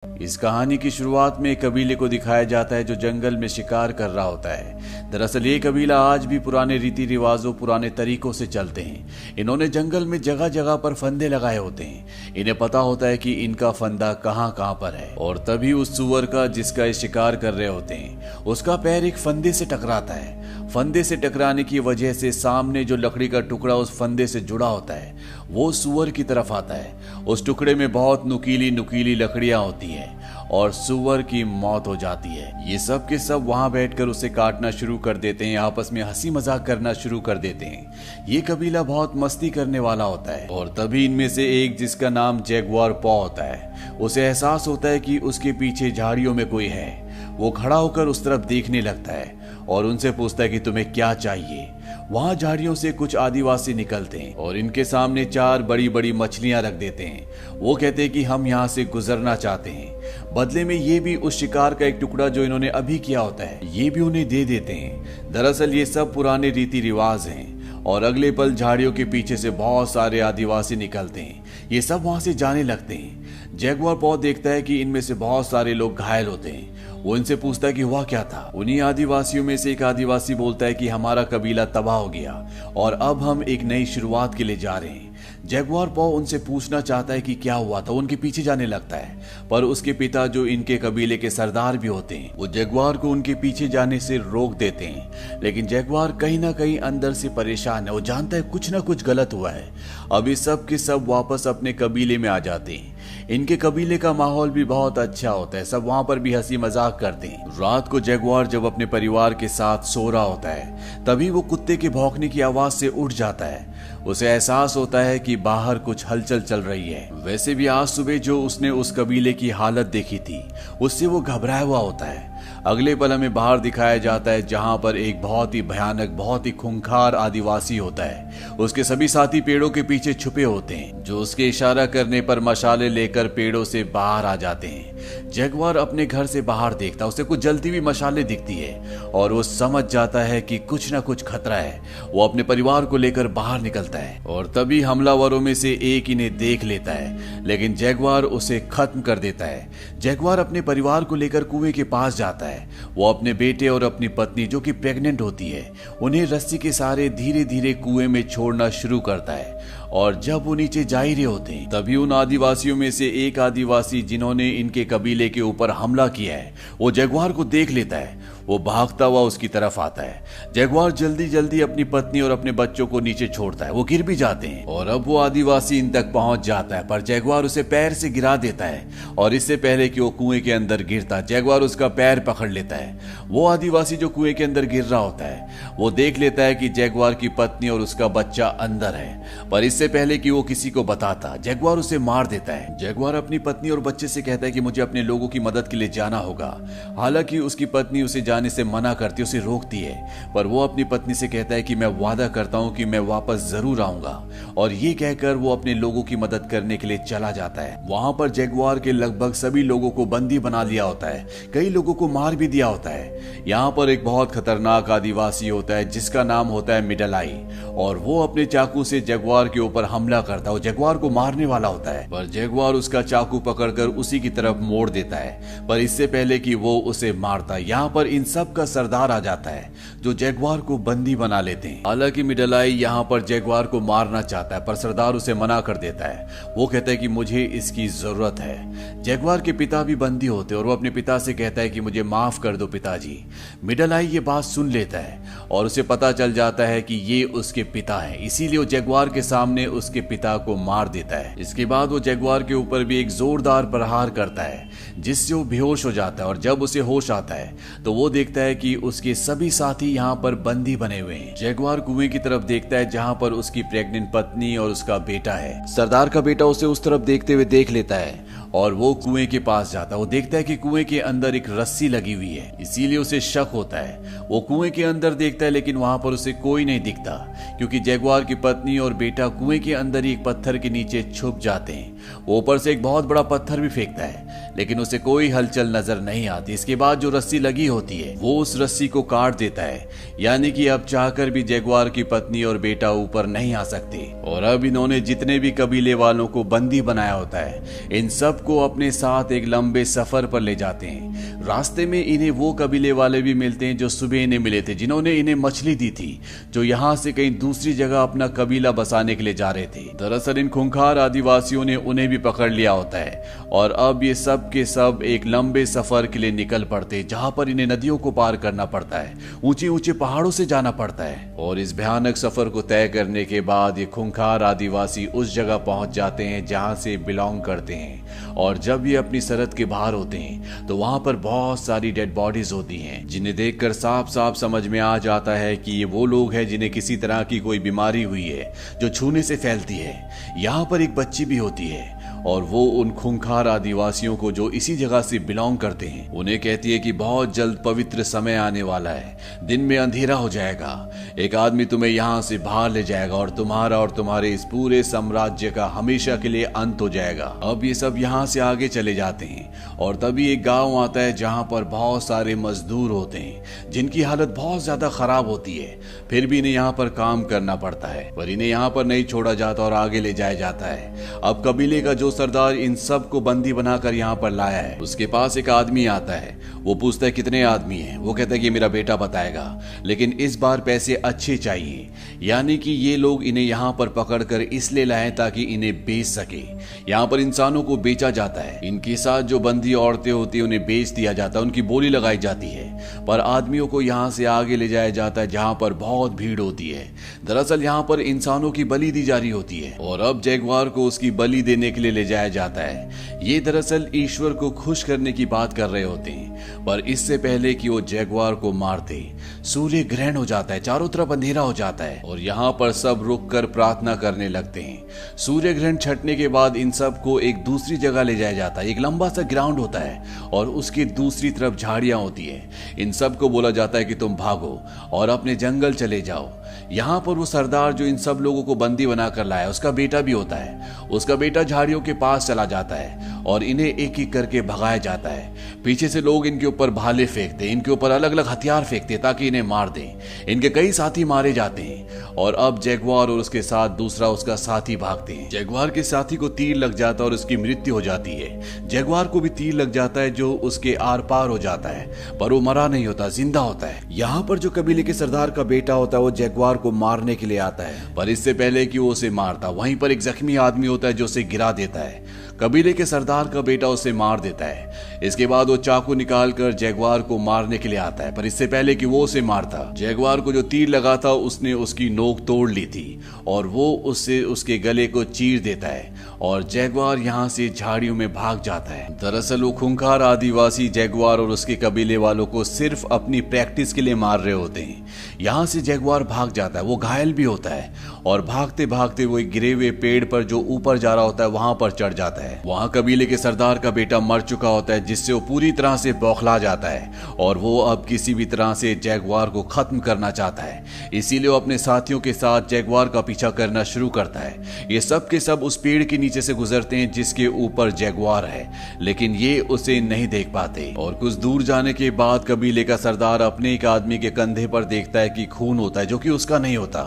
इस कहानी की शुरुआत में एक कबीले को दिखाया जाता है जो जंगल में शिकार कर रहा होता है। दरअसल ये कबीला आज भी पुराने रीति रिवाजों, पुराने तरीकों से चलते हैं। इन्होंने जंगल में जगह जगह पर फंदे लगाए होते हैं। इन्हें पता होता है कि इनका फंदा कहाँ कहाँ पर है। और तभी उस सुअर का, जिसका ये शिकार कर रहे होते हैं, उसका पैर एक फंदे से टकराता है। फंदे से टकराने की वजह से सामने जो लकड़ी का टुकड़ा उस फंदे से जुड़ा होता है वो सुअर की तरफ आता है। उस टुकड़े में बहुत नुकीली नुकीली लकड़ियां होती है और सुअर की मौत हो जाती है। ये सब के सब वहां बैठकर उसे काटना शुरू कर देते हैं, आपस में हंसी मजाक करना शुरू कर देते हैं। ये कबीला बहुत मस्ती करने वाला होता है। और तभी इनमें से एक, जिसका नाम जैगुआर पॉ होता है, उसे एहसास होता है कि उसके पीछे झाड़ियों में कोई है। वो खड़ा होकर उस तरफ देखने लगता है और उनसे पूछता है कि तुम्हें क्या चाहिए। वहां झाड़ियों से कुछ आदिवासी निकलते हैं और इनके सामने 4 बड़ी बड़ी मछलियां रख देते हैं। वो कहते हैं कि हम यहाँ से गुजरना चाहते हैं। बदले में ये भी उस शिकार का एक टुकड़ा जो इन्होंने अभी किया होता है ये भी उन्हें दे देते हैं। दरअसल ये सब पुराने रीति रिवाज हैं। और अगले पल झाड़ियों के पीछे से बहुत सारे आदिवासी निकलते हैं। ये सब वहां से जाने लगते हैं। जैगुआर पॉ देखता है कि इनमें से बहुत सारे लोग घायल होते हैं। वो इनसे पूछता है कि हुआ क्या था। उन्हीं आदिवासियों में से एक आदिवासी बोलता है कि हमारा कबीला तबाह हो गया और अब हम एक नई शुरुआत के लिए जा रहे हैं। जैगुआर पॉ उनसे पूछना चाहता है कि क्या हुआ था। उनके पीछे जाने लगता है, पर उसके पिता, जो इनके कबीले के सरदार भी होते हैं, वो जैगुआर को उनके पीछे जाने से रोक देते हैं। लेकिन जैगुआर कहीं ना कहीं अंदर से परेशान है। वो जानता है कुछ ना कुछ गलत हुआ है। अभी सब के सब वापस अपने कबीले में आ जाते हैं। इनके कबीले का माहौल भी बहुत अच्छा होता है। सब वहां पर भी हंसी मजाक करते हैं। रात को जैगुआर जब अपने परिवार के साथ सो रहा होता है तभी वो कुत्ते के भौंकने की आवाज से उठ जाता है। उसे एहसास होता है कि बाहर कुछ हलचल चल रही है। वैसे भी आज सुबह जो उसने उस कबीले की हालत देखी थी उससे वो घबराया हुआ होता है। अगले पल हमें बाहर दिखाया जाता है जहां पर एक बहुत ही भयानक, बहुत ही खूंखार आदिवासी होता है। उसके सभी साथी पेड़ों के पीछे छुपे होते हैं, जो उसके इशारा करने पर मशाले लेकर पेड़ों से बाहर आ जाते हैं। जैगुआर अपने घर से बाहर देखता है। उसे कुछ जलती हुई मशाले दिखती है और वो समझ जाता है कि कुछ ना कुछ खतरा है। वो अपने परिवार को लेकर बाहर निकलता है और तभी हमलावरों में से एक इन्हें देख लेता है, लेकिन जैगुआर उसे खत्म कर देता है। जैगुआर अपने परिवार को लेकर कुएं के पास जाता है। वो अपने बेटे और अपनी पत्नी, जो कि प्रेग्नेंट होती है, उन्हें रस्सी के सहारे धीरे धीरे कुएं में छोड़ना शुरू करता है। और जब वो नीचे जा ही रहे होते हैं तभी उन आदिवासियों में से एक आदिवासी, जिन्होंने इनके कबीले के ऊपर हमला किया है, वो जैगुआर को देख लेता है। वो भागता हुआ उसकी तरफ आता है। जैगुआर जल्दी जल्दी अपनी पत्नी और अपने बच्चों को नीचे छोड़ता है। वो गिर भी जाते हैं और अब वो आदिवासी इन तक पहुंच जाता है, पर जैगुआर उसे पैर से गिरा देता है। और इससे पहले कि वो कुएं के अंदर गिरता, जैगुआर उसका पैर पकड़ लेता है। वो आदिवासी जो कुएं के अंदर गिर रहा होता है वो देख लेता है कि जैगुआर की पत्नी और उसका बच्चा अंदर है, पर इससे पहले कि वो किसी को बताता, जैगुआर उसे मार देता है। जैगुआर अपनी पत्नी और बच्चे से कहता है कि मुझे अपने लोगों की मदद के लिए जाना होगा। हालांकि उसकी पत्नी उसे जाने से मना करती, उसे रोकती है, पर वो अपनी पत्नी से कहता है कि मैं वादा करता हूं कि मैं वापस जरूर आऊंगा। और ये कहकर वो अपने लोगों की मदद करने के लिए चला जाता है। वहां पर जैगुआर के लगभग सभी लोगों को बंदी बना लिया होता है। कई लोगों को मार भी दिया होता है। यहाँ पर एक बहुत खतरनाक आदिवासी होता है जिसका नाम होता है मिडलाई, और वो अपने चाकू से जैगुआर के ऊपर हमला करता है। वो जैगुआर को मारने वाला होता है, पर जैगुआर उसका चाकू पकड़कर उसी की तरफ मोड़ देता है, पर इससे पहले कि वो उसे मारता। यहाँ पर इन सब का सरदार आ जाता है जो जैगुआर को बंदी बना लेते हैं। हालांकि मिडलाई यहाँ पर जैगुआर को मारना चाहता है, पर सरदार उसे मना कर देता है। वो कहता है कि मुझे इसकी जरूरत है। जैगुआर के पिता भी बंदी होते और वो अपने पिता से कहता है कि मुझे माफ कर दो पिताजी। मिडलाई ये बात सुन लेता है और उसे पता चल जाता है कि ये उसके पिता हैं, इसीलिए वो जैगुआर के सामने उसके पिता को मार देता है। इसके बाद वो जैगुआर के ऊपर भी एक जोरदार प्रहार करता है जिससे वो बेहोश हो जाता है। और जब उसे होश आता है तो वो देखता है कि उसके सभी साथी यहाँ पर बंदी बने हुए हैं। जैगुआर कुएं की तरफ देखता है जहाँ पर उसकी प्रेग्नेंट पत्नी और उसका बेटा है। सरदार का बेटा उसे उस तरफ देखते हुए देख लेता है और वो कुएं के पास जाता है। वो देखता है कि कुएं के अंदर एक रस्सी लगी हुई है, इसीलिए उसे शक होता है। वो कुएं के अंदर देखता है लेकिन वहां पर उसे कोई नहीं दिखता, क्योंकि जैगुआर की पत्नी और बेटा कुएं कुएं के अंदर ही एक पत्थर के नीचे छुप जाते हैं। वो ऊपर से एक बहुत बड़ा पत्थर भी फेंकता है, लेकिन उसे कोई हलचल नजर नहीं आती। इसके बाद जो रस्सी लगी होती है वो उस रस्सी को काट देता है, यानी कि अब चाहकर भी जगुआर की पत्नी और बेटा ऊपर नहीं आ सकते। और अब इन्होंने जितने भी कबीले वालों को बंदी बनाया होता है, इन सब को अपने साथ एक लंबे सफर पर ले जाते हैं। रास्ते में इन्हें वो कबीले वाले भी मिलते हैं जो सुबह इन्हें मिले थे, जिन्होंने इन्हें मछली दी थी, जो यहाँ से कहीं दूसरी जगह अपना कबीला बसाने के लिए जा रहे थे। दरअसल इन खूंखार आदिवासियों ने उन्हें भी पकड़ लिया होता है और अब ये सब के सब एक लंबे सफर के लिए निकल पड़ते, जहां पर इन्हें नदियों को पार करना पड़ता है, ऊंचे ऊंचे पहाड़ों से जाना पड़ता है। और इस भयानक सफर को तय करने के बाद ये खूंखार आदिवासी उस जगह पहुंच जाते हैं जहां से बिलोंग करते हैं। और जब ये अपनी सरहद के बाहर होते हैं तो वहां पर बहुत सारी डेड बॉडीज होती हैं, जिन्हें देखकर साफ साफ समझ में आ जाता है कि ये वो लोग हैं जिन्हें किसी तरह की कोई बीमारी हुई है जो छूने से फैलती है। यहाँ पर एक बच्ची भी होती है और वो उन खूंखार आदिवासियों को जो इसी जगह से बिलोंग करते हैं उन्हें कहती है कि बहुत जल्द पवित्र समय आने वाला है, दिन में अंधेरा हो जाएगा, एक आदमी तुम्हें यहाँ से बाहर ले जाएगा और तुम्हारा और तुम्हारे इस पूरे साम्राज्य का हमेशा के लिए अंत हो जाएगा। अब ये सब यहाँ से आगे चले जाते हैं और तभी एक गांव आता है जहाँ पर बहुत सारे मजदूर होते हैं जिनकी हालत बहुत ज्यादा खराब होती है, फिर भी इन्हें यहाँ पर काम करना पड़ता है। पर इन्हें यहाँ पर नहीं छोड़ा जाता और आगे ले जाया जाता है। अब कबीले का जो सरदार इन सब को बंदी बनाकर यहाँ पर लाया है, उसके पास एक आदमी आता है। वो पूछता है कितने आदमी हैं? वो कहता है कि मेरा बेटा बताएगा, लेकिन इस बार पैसे अच्छे चाहिए, यानी कि ये लोग इन्हें यहाँ पर पकड़कर इसलिए लाए ताकि इन्हें बेच सके। यहाँ पर इंसानों को बेचा जाता है, इनके साथ जो बंदी औरतें होती है उन्हें बेच दिया जाता है, उनकी बोली लगाई जाती है। पर आदमियों को यहाँ से आगे ले जाया जाता है जहाँ पर बहुत भीड़ होती है। दरअसल यहाँ पर इंसानों की बलि दी जा रही होती है और अब जगुआर को उसकी बलि देने के लिए ले जाया जाता है। ये दरअसल ईश्वर को खुश करने की बात कर रहे होते हैं, पर इससे पहले कि वो जगुआर को मारते सूर्य ग्रहण हो जाता है, चारों तरफ अंधेरा हो जाता है और यहाँ पर सब रुककर प्रार्थना करने लगते हैं। सूर्य ग्रहण छटने के बाद इन सब को एक दूसरी जगह ले जाया जाता है। एक लंबा सा ग्राउंड होता है और उसकी दूसरी तरफ झाड़ियां होती है। इन सब को बोला जाता है कि तुम भागो और अपने जंगल चले जाओ। यहाँ पर वो सरदार जो इन सब लोगों को बंदी बनाकर लाया, उसका बेटा भी होता है। उसका बेटा झाड़ियों के पास चला जाता है और इन्हें एक एक करके भगाया जाता है। पीछे से लोग इनके ऊपर भाले फेंकते, इनके ऊपर अलग अलग हथियार फेंकते ताकि इन्हें मार दें। इनके कई साथी मारे जाते हैं और अब जगुआर और उसके साथ दूसरा उसका साथी भागते हैं। जगुआर के साथी को तीर लग जाता है और उसकी मृत्यु हो जाती है। जगुआर को भी तीर लग जाता है जो उसके आर पार हो जाता है, पर वो मरा नहीं होता, जिंदा होता है। यहाँ पर जो कबीले के सरदार का बेटा होता है वो जगुआर को मारने के लिए आता है, पर इससे पहले कि वो उसे मारता वहीं पर एक जख्मी आदमी होता है जो उसे गिरा देता है। कबीले के सरदार का बेटा उसे मार देता है। इसके बाद वो चाकू निकालकर जगुआर को मारने के लिए आता है, पर इससे पहले कि वो उसे मारता, जगुआर को जो तीर लगा था उसने उसकी नोक तोड़ ली थी और वो उससे उसके गले को चीर देता है और जगुआर यहाँ से झाड़ियों में भाग जाता है। दरअसल वो खूंखार आदिवासी जगुआर और उसके कबीले वालों को सिर्फ अपनी प्रैक्टिस के लिए मार रहे होते हैं। यहाँ से जगुआर भाग जाता है, वो घायल भी होता है और भागते भागते वो एक गिरे हुए पेड़ पर जो ऊपर जा रहा होता है वहां पर चढ़ जाता है। वहां कबीले के सरदार का बेटा मर चुका होता है, जिससे वो पूरी तरह से बौखला जाता है और वो अब किसी भी तरह से जगुआर को खत्म करना चाहता है। इसीलिए वो अपने साथियों के साथ जगुआर का पीछा करना शुरू करता है। ये सब के सब उस पेड़ के नीचे से गुजरते हैं जिसके ऊपर जगुआर है, लेकिन ये उसे नहीं देख पाते और कुछ दूर जाने के बाद कबीले का सरदार अपने एक आदमी के कंधे पर देखता है कि खून होता है जो कि उसका नहीं होता।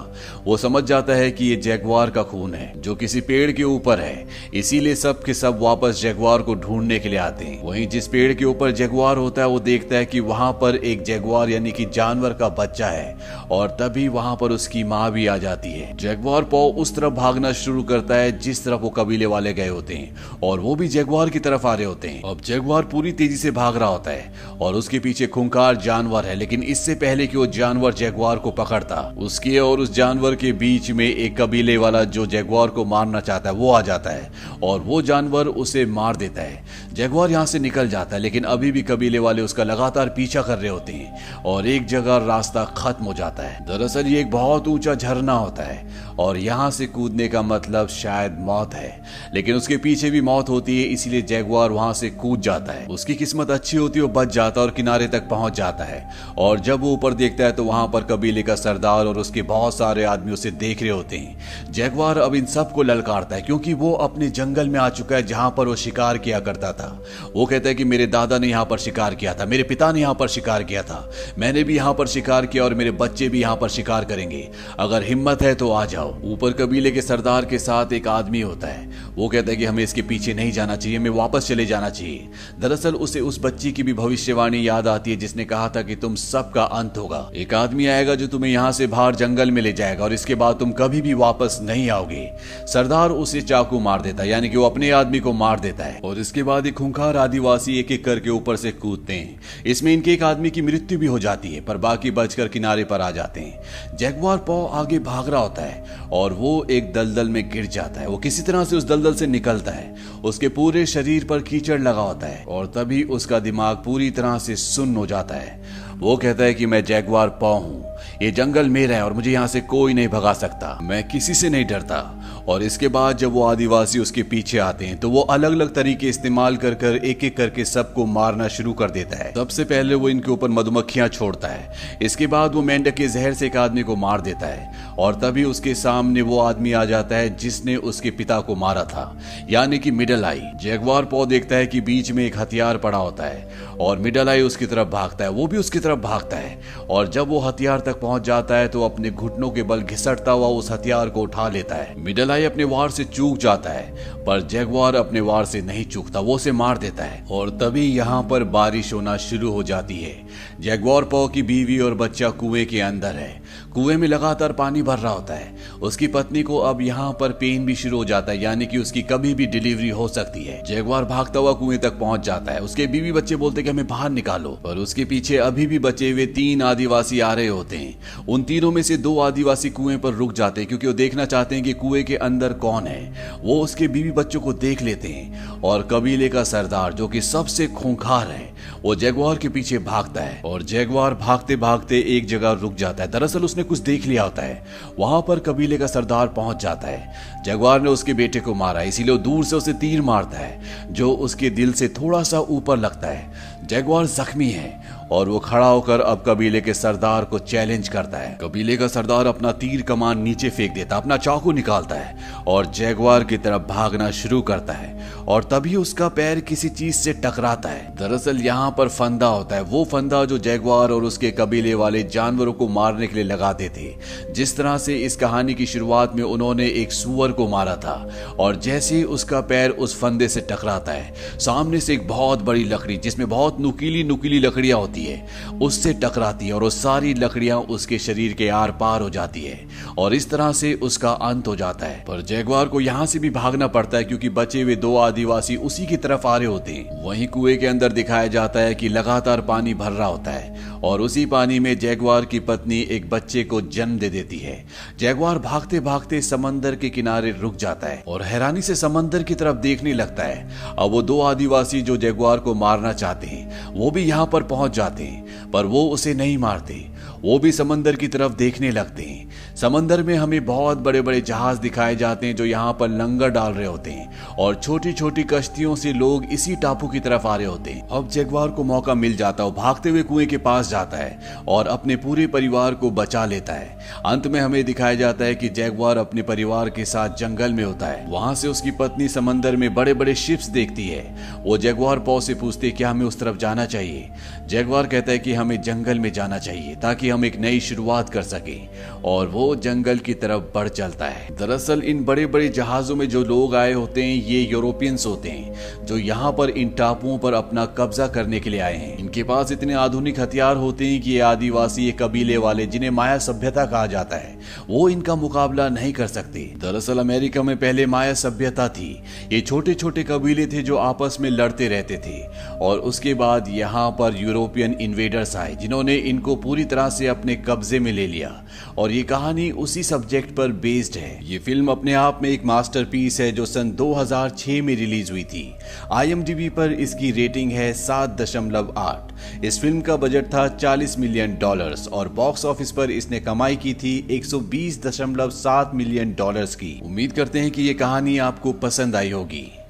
वो समझ जाता है कि ये जगुआर का खून है जो किसी पेड़ के ऊपर है, इसीलिए सब के सब वापस जगुआर को ढूंढने के लिए आते हैं। वहीं जिस पेड़ के ऊपर जगुआर होता है वो देखता है कि वहां पर एक जगुआर यानी कि जानवर का बच्चा है और तभी वहां पर उसकी माँ भी आ जाती है। जगुआर पौ उस तरफ भागना शुरू करता है जिस तरफ वो कबीले वाले गए होते हैं और वो भी जगुआर की तरफ आ रहे होते हैं। अब जगुआर पूरी तेजी से भाग रहा होता है और उसके पीछे खूंखार जानवर है, लेकिन इससे पहले कि वो जानवर जगुआर को पकड़ता, उसके और उस जानवर के बीच में एक कबीले वाला जो जगुआर को मारना चाहता है वो आ जाता है और वो जानवर उसे मार देता है। जगुआर यहाँ से निकल जाता है, लेकिन अभी भी कबीले वाले उसका लगातार पीछा कर रहे होते हैं और एक जगह रास्ता खत्म हो जाता है। दरअसल ये एक बहुत ऊंचा झरना होता है और यहाँ से कूदने का मतलब शायद मौत है, लेकिन उसके पीछे भी मौत होती है, इसीलिए जैगुआर वहां से कूद जाता है। उसकी किस्मत अच्छी होती है, वो बच जाता है और किनारे तक पहुंच जाता है। और जब वो ऊपर देखता है तो वहां पर कबीले का सरदार और उसके बहुत सारे आदमी उसे देख रहे होते हैं। जैगुआर अब इन सबको ललकारता है, क्योंकि वो अपने जंगल में आ चुका है जहां पर वो शिकार किया करता था। वो कहता है कि मेरे दादा ने यहाँ पर शिकार किया था, मेरे पिता ने यहाँ पर शिकार किया था, मैंने भी यहाँ पर शिकार किया और मेरे बच्चे भी यहाँ पर शिकार करेंगे, अगर हिम्मत है तो आ जाओ। ऊपर कबीले के सरदार के साथ एक आदमी होता है, वो कहता है कि हमें इसके पीछे नहीं जाना चाहिए, हमें वापस चले जाना चाहिए। दरअसल उसे उस बच्ची की भी भविष्यवाणी याद आती है जिसने कहा था कि तुम सबका अंत होगा, एक आदमी आएगा जो तुम्हें यहाँ से बाहर जंगल में ले जाएगा और इसके बाद तुम कभी भी वापस नहीं आओगे। सरदार उसे चाकू मार देता है, यानी कि वो अपने आदमी को मार देता है और इसके बाद एक खूंखार आदिवासी एक एक करके ऊपर से कूदते हैं। इसमें इनके एक आदमी की मृत्यु भी हो जाती है, पर बाकी बचकर किनारे पर आ जाते हैं। जैगुआर पॉ आगे भाग रहा होता है और वो एक दलदल में गिर जाता है। वो किसी तरह से उस दलदल से निकलता है, उसके पूरे शरीर पर कीचड़ लगा होता है और तभी उसका दिमाग पूरी तरह से सुन्न हो जाता है। वो कहता है कि मैं जैगुआर पॉ हूं, ये जंगल मेरा है और मुझे यहाँ से कोई नहीं भगा सकता, मैं किसी से नहीं डरता। और इसके बाद जब वो आदिवासी उसके पीछे आते हैं तो वो अलग अलग तरीके इस्तेमाल कर कर एक एक करके सबको मारना शुरू कर देता है। सबसे पहले वो इनके ऊपर मधुमक्खियां छोड़ता है, इसके बाद वो मेंढक के जहर से एक आदमी को मार देता है और तभी उसके सामने वो आदमी आ जाता है जिसने उसके पिता को मारा था, यानी कि मिडल आई। जैगुआर पॉ देखता है कि बीच में एक हथियार पड़ा होता है और मिडल आई उसकी तरफ भागता है, वो भी उसकी तरफ भागता है और जब वो हथियार तक पहुंच जाता है तो अपने घुटनों के बल घिसटता हुआ उस हथियार को उठा लेता है। मिडल आई अपने वार से चूक जाता है, पर जैगुआर अपने वार से नहीं चूकता, वो उसे मार देता है और तभी यहाँ पर बारिश होना शुरू हो जाती है। जैगुआर पॉ की बीवी और बच्चा कुएं के अंदर है, कुएं में लगातार पानी भर रहा होता है। उसकी पत्नी को अब यहाँ पर पेन भी शुरू हो जाता है, यानी कि उसकी कभी भी डिलीवरी हो सकती है। जैगुआर भागता हुआ कुएं तक पहुंच जाता है, उसके बीवी बच्चे बोलते कि हमें बाहर निकालो, पर उसके पीछे अभी भी बचे हुए 3 आदिवासी आ रहे होते हैं। उन तीनों में से 2 आदिवासी कुएं पर रुक जाते हैं क्योंकि वो देखना चाहते हैं कि कुएं के अंदर कौन है। वो उसके बीवी बच्चों को देख लेते हैं और कबीले का सरदार जो कि सबसे खूंखार है वो जैगुआर के पीछे भागता है और जैगुआर भागते भागते एक जगह रुक जाता है। दरअसल उसने कुछ देख लिया होता है। वहां पर कबीले का सरदार पहुंच जाता है। जैगुआर ने उसके बेटे को मारा, इसीलिए दूर से उसे तीर मारता है जो उसके दिल से थोड़ा सा ऊपर लगता है। जैगुआर जख्मी है और वो खड़ा होकर अब कबीले के सरदार को चैलेंज करता है। कबीले का सरदार अपना तीर कमान नीचे फेंक देता, अपना चाकू निकालता है और जैगुआर की तरफ भागना शुरू करता है और तभी उसका पैर किसी चीज से टकराता है। दरअसल यहाँ पर फंदा होता है, वो फंदा जो जैगुआर और उसके कबीले वाले जानवरों को मारने के लिए लगाते थे। जिस तरह से इस कहानी की शुरुआत में उन्होंने एक सूअर को मारा था और जैसे ही उसका पैर उस फंदे से टकराता है, सामने से एक बहुत बड़ी लकड़ी जिसमें बहुत नुकीली नुकीली लकड़ियां होती है उससे टकराती है और वो सारी लकड़ियां उसके शरीर के आर पार हो जाती है और इस तरह से उसका अंत हो जाता है। पर जैगुआर को यहाँ से भी भागना पड़ता है क्योंकि बचे हुए 2 आदिवासी उसी की तरफ आ रहे होते हैं। वहीं कुएं के अंदर दिखाया जाता है कि लगातार पानी भर रहा होता है और उसी पानी में जैगुआर की पत्नी एक बच्चे को जन्म दे देती है। जैगुआर भागते भागते समंदर के किनारे रुक जाता है और हैरानी से समंदर की तरफ देखने लगता है। अब वो 2 आदिवासी जो जैगुआर को मारना चाहते हैं वो भी यहाँ पर पहुंच जाते हैं, पर वो उसे नहीं मारते। वो भी समंदर की तरफ देखने लगते हैं। समंदर में हमें बहुत बड़े बड़े जहाज दिखाए जाते हैं जो यहाँ पर लंगर डाल रहे होते हैं और छोटी छोटी कश्तियों से लोग इसी टापू की तरफ आ रहे होते हैं। अब जैगुआर को मौका मिल जाता है, भागते हुए कुएं के पास जाता है और अपने पूरे परिवार को बचा लेता है। अंत में हमें दिखाया जाता है कि जैगुआर अपने परिवार के साथ जंगल में होता है। वहां से उसकी पत्नी समंदर में बड़े बड़े शिप्स देखती है। वो जैगुआर पॉ से पूछती है कि हमें उस तरफ जाना चाहिए। जैगुआर कहता है कि हमें जंगल में जाना चाहिए ताकि हम एक नई शुरुआत कर सकें और वो जंगल की तरफ बढ़ चलता है। दरअसल इन बड़े बड़े जहाजों में जो लोग आए होते हैं ये यूरोपियंस होते हैं जो यहाँ पर इन टापुओं पर अपना कब्जा करने के लिए आए हैं। इनके पास इतने आधुनिक हथियार होते हैं कि ये आदिवासी, ये कबीले वाले जिन्हें माया सभ्यता कहा जाता है, वो इनका मुकाबला नहीं कर सकते। दरअसल अमेरिका में पहले माया सभ्यता थी। ये छोटे छोटे कबीले थे जो आपस में लड़ते रहते थे और उसके बाद यहाँ पर यूरोपियन इन्वेडर्स आए जिन्होंने इनको पूरी तरह से अपने कब्जे में ले लिया। और ये कहानी उसी सब्जेक्ट पर बेस्ड है। ये फिल्म अपने आप में एक मास्टरपीस है जो सन 2006 में रिलीज हुई थी। IMDb पर इसकी रेटिंग है 7.8। इस फिल्म का बजट था $40 मिलियन और बॉक्स ऑफिस पर इसने कमाई की थी $120.7 मिलियन की। उम्मीद करते हैं कि ये कहानी आपको पसंद आई होगी।